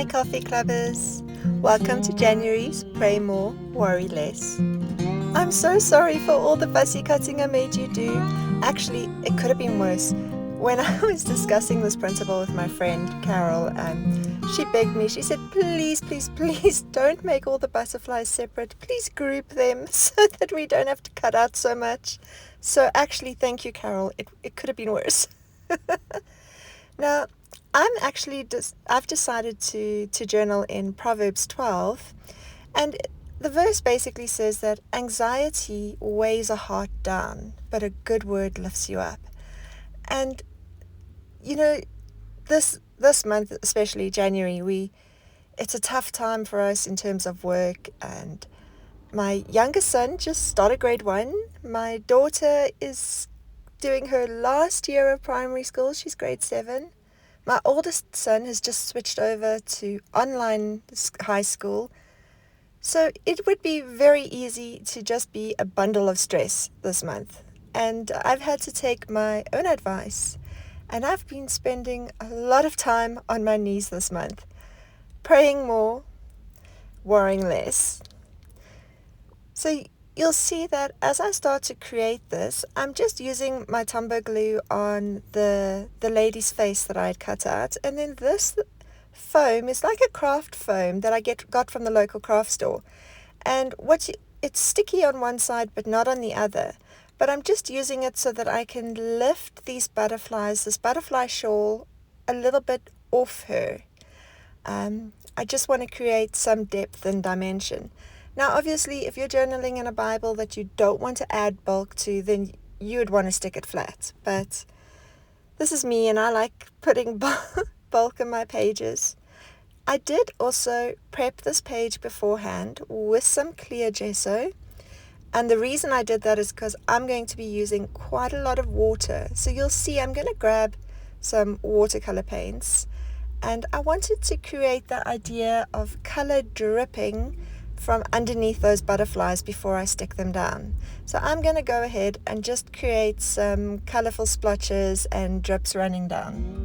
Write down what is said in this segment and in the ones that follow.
Hi Coffee Clubbers! Welcome to January's Pray More, Worry Less. I'm so sorry for all the fussy cutting I made you do. Actually, it could have been worse. When I was discussing this principle with my friend Carol, she begged me, she said, please, please, please don't make all the butterflies separate. Please group them so that we don't have to cut out so much. So actually, thank you, Carol. It could have been worse. Now, I've decided to journal in Proverbs 12, and the verse basically says that anxiety weighs a heart down, but a good word lifts you up. And, you know, this month, especially January, it's a tough time for us in terms of work, and my youngest son just started grade 1. My daughter is doing her last year of primary school. She's grade 7. My oldest son has just switched over to online high school. So it would be very easy to just be a bundle of stress this month. And I've had to take my own advice. And I've been spending a lot of time on my knees this month, praying more, worrying less. So you'll see that as I start to create this, I'm just using my Tombow glue on the lady's face that I had cut out. And then this foam is like a craft foam that I got from the local craft store. And it's sticky on one side but not on the other. But I'm just using it so that I can lift these butterflies, this butterfly shawl, a little bit off her. I just want to create some depth and dimension. Now, obviously, if you're journaling in a Bible that you don't want to add bulk to, then you would want to stick it flat. But this is me, and I like putting bulk in my pages. I did also prep this page beforehand with some clear gesso. And the reason I did that is because I'm going to be using quite a lot of water. So you'll see I'm going to grab some watercolor paints. And I wanted to create the idea of color dripping from underneath those butterflies before I stick them down. So I'm going to go ahead and just create some colorful splotches and drips running down.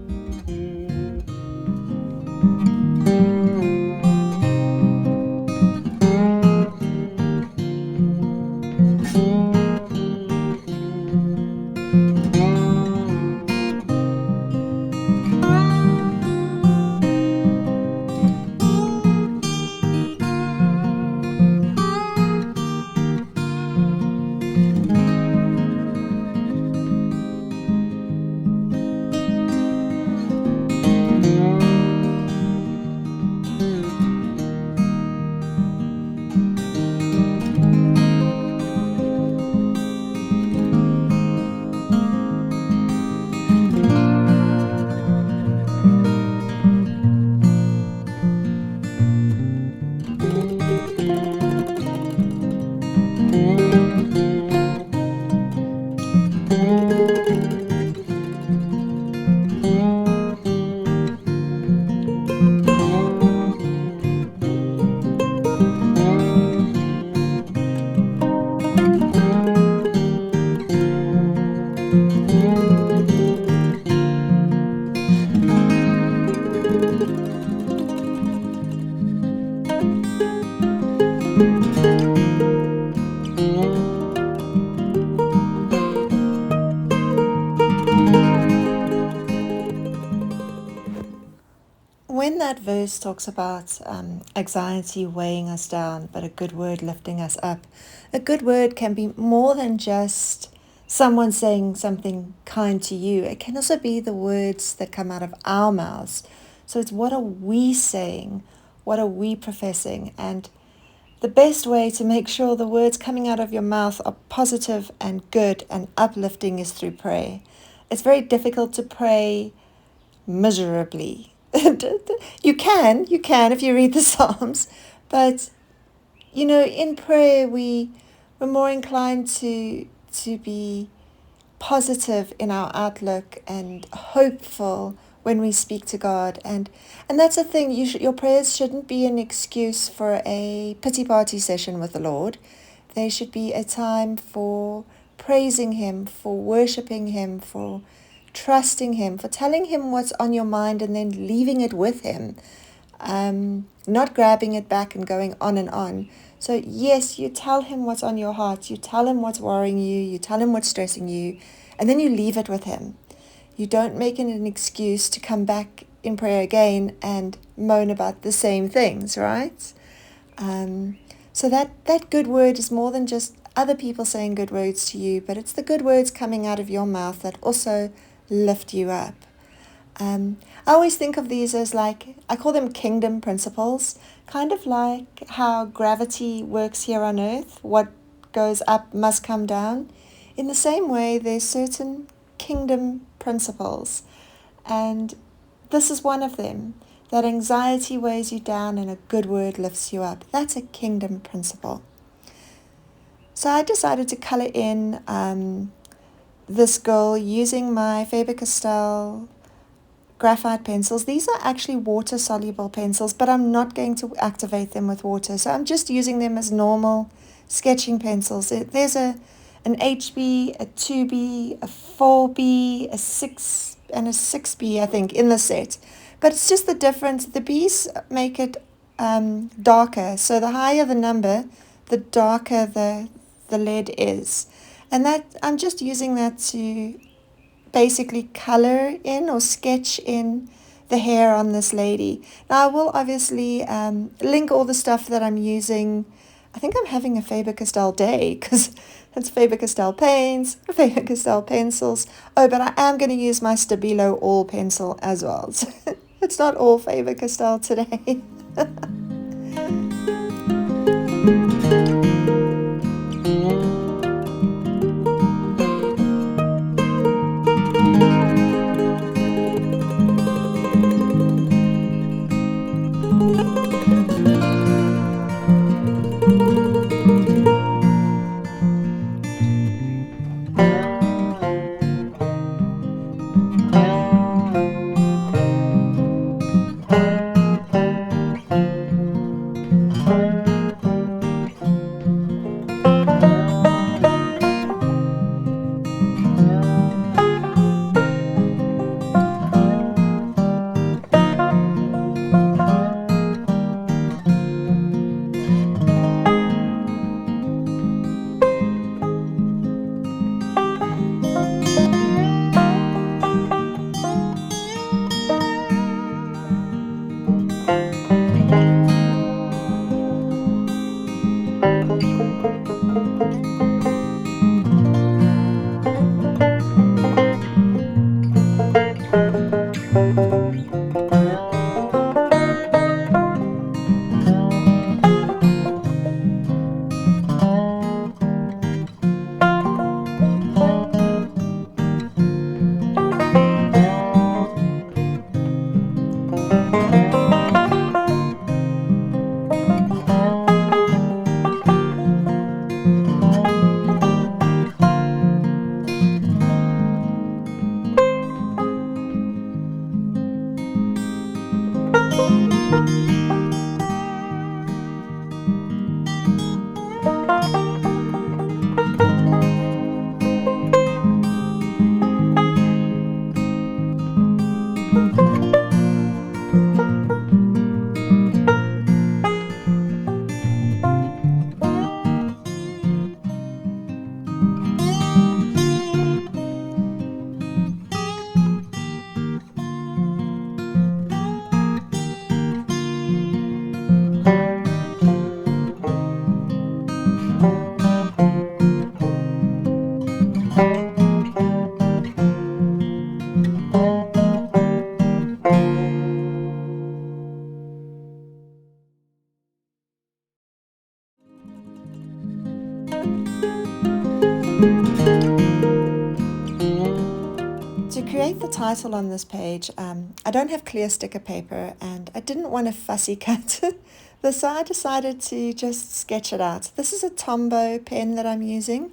When that verse talks about anxiety weighing us down, but a good word lifting us up, a good word can be more than just someone saying something kind to you. It can also be the words that come out of our mouths. So it's what are we saying? What are we professing? And the best way to make sure the words coming out of your mouth are positive and good and uplifting is through prayer. It's very difficult to pray miserably. You can if you read the Psalms, but in prayer we're more inclined to be positive in our outlook and hopeful when we speak to God, and that's the thing. Your prayers shouldn't be an excuse for a pity party session with the Lord. They should be a time for praising Him, for worshiping Him, for trusting Him, for telling Him what's on your mind and then leaving it with Him. not grabbing it back and going on and on. So yes, you tell him what's on your heart, you tell him what's worrying you, you tell him what's stressing you, and then you leave it with him. You don't make it an excuse to come back in prayer again and moan about the same things, right? So that good word is more than just other people saying good words to you, but it's the good words coming out of your mouth that also lift you up. I always think of these as like, I call them kingdom principles, kind of like how gravity works here on earth. What goes up must come down. In the same way, there's certain kingdom principles, and this is one of them. That anxiety weighs you down and a good word lifts you up. That's a kingdom principle. So I decided to colour in this girl using my Faber-Castell graphite pencils. These are actually water-soluble pencils, but I'm not going to activate them with water. So I'm just using them as normal sketching pencils. There's an HB, a 2B, a 4B, a 6, and a 6B, I think, in the set. But it's just the difference. The B's make it darker. So the higher the number, the darker the lead is. And that I'm just using that to basically color in or sketch in the hair on this lady. Now I will obviously link all the stuff that I'm using. I think I'm having a Faber-Castell day because it's Faber-Castell paints, Faber-Castell pencils. Oh, but I am going to use my Stabillo all pencil as well. So it's not all Faber-Castell today. To create the title on this page, I don't have clear sticker paper and I didn't want to fussy cut this, so I decided to just sketch it out. This is a Tombow pen that I'm using.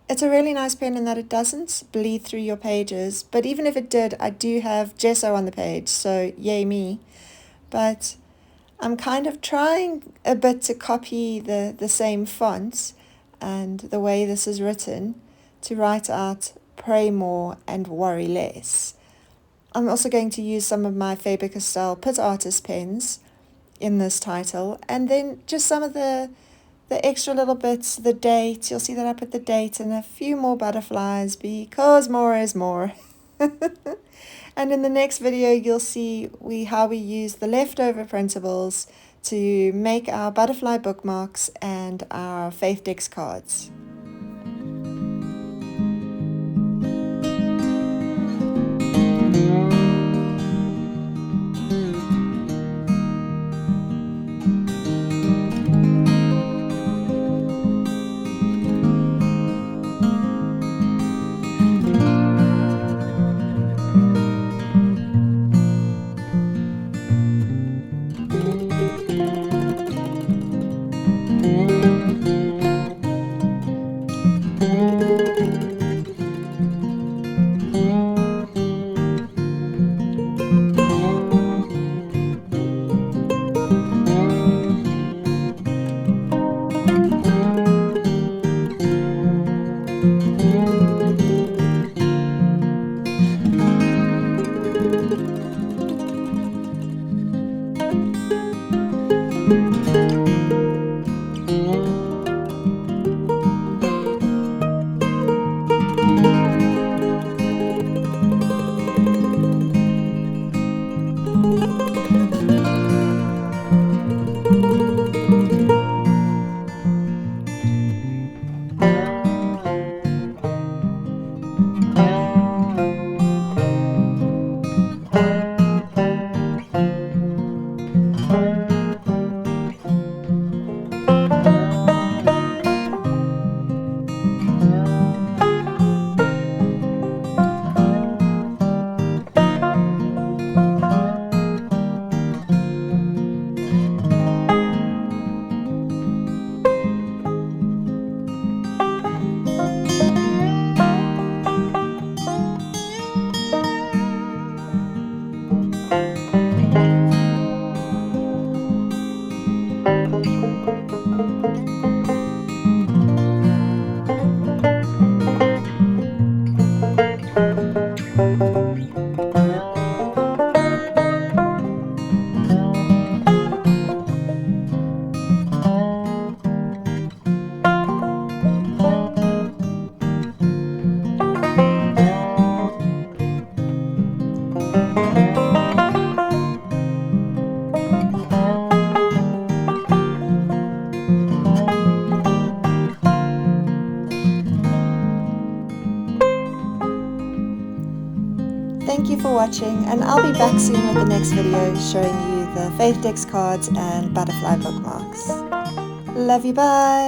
It's a really nice pen in that it doesn't bleed through your pages, but even if it did, I do have Gesso on the page, so yay me. But I'm kind of trying a bit to copy the same font and the way this is written to write out pray more and worry less. I'm also going to use some of my Faber-Castell Pitt artist pens, in this title, and then just some of the extra little bits, the date. You'll see that I put the date and a few more butterflies because more is more. And in the next video, you'll see how we use the leftover printables to make our butterfly bookmarks and our Faith Dex cards. Thank you for watching, and I'll be back soon with the next video showing you the Faith Dex cards and butterfly bookmarks. Love you, bye!